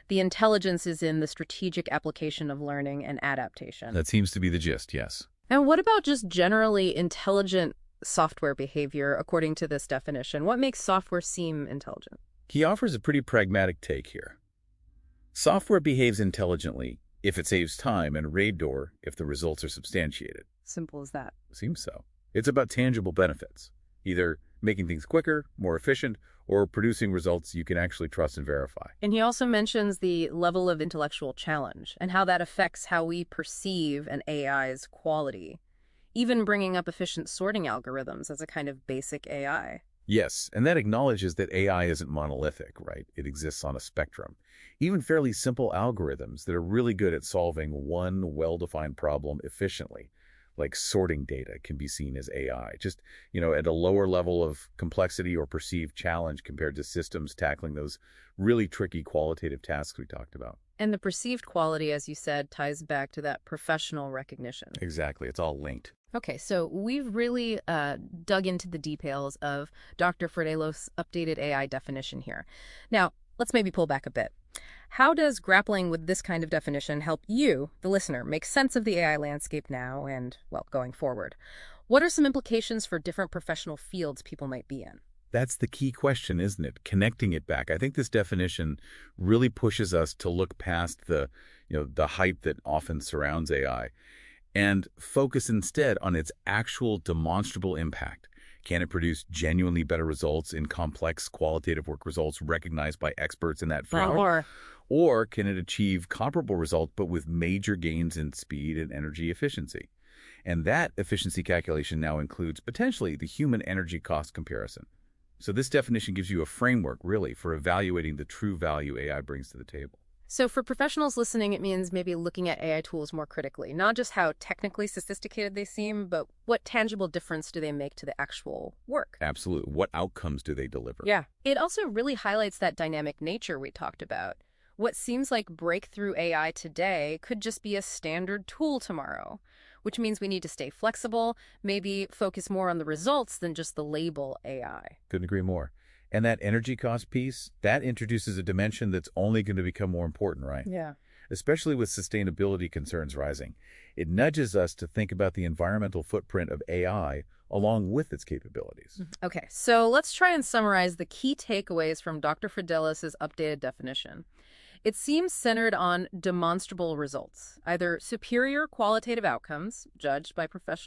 The intelligence is in the strategic application of learning and adaptation. That seems to be the gist, yes. And what about just generally intelligent software behavior, according to this definition? What makes software seem intelligent? He offers a pretty pragmatic take here. Software behaves intelligently if it saves time and raid door if the results are substantiated. Simple as that. Seems so. It's about tangible benefits, either making things quicker, more efficient, or producing results you can actually trust and verify. And he also mentions the level of intellectual challenge and how that affects how we perceive an AI's quality, even bringing up efficient sorting algorithms as a kind of basic AI. Yes, and that acknowledges that AI isn't monolithic, right? It exists on a spectrum. Even fairly simple algorithms that are really good at solving one well-defined problem efficiently, like sorting data, can be seen as AI, just, at a lower level of complexity or perceived challenge compared to systems tackling those really tricky qualitative tasks we talked about. And the perceived quality, as you said, ties back to that professional recognition. Exactly. It's all linked. Okay, so we've really dug into the details of Dr. Fratello's updated AI definition here. Now, let's maybe pull back a bit. How does grappling with this kind of definition help you, the listener, make sense of the AI landscape now and, well, going forward? What are some implications for different professional fields people might be in? That's the key question, isn't it? Connecting it back. I think this definition really pushes us to look past the hype that often surrounds AI and focus instead on its actual demonstrable impact. Can it produce genuinely better results in complex qualitative work results recognized by experts in that field? Or can it achieve comparable results but with major gains in speed and energy efficiency? And that efficiency calculation now includes potentially the human energy cost comparison. So this definition gives you a framework, really, for evaluating the true value AI brings to the table. So for professionals listening, it means maybe looking at AI tools more critically, not just how technically sophisticated they seem, but what tangible difference do they make to the actual work? Absolutely. What outcomes do they deliver? Yeah. It also really highlights that dynamic nature we talked about. What seems like breakthrough AI today could just be a standard tool tomorrow, which means we need to stay flexible, maybe focus more on the results than just the label AI. Couldn't agree more. And that energy cost piece, that introduces a dimension that's only going to become more important, right? Yeah. Especially with sustainability concerns rising. It nudges us to think about the environmental footprint of AI along with its capabilities. Okay, so let's try and summarize the key takeaways from Dr. Fratello's updated definition. It seems centered on demonstrable results, either superior qualitative outcomes judged by professional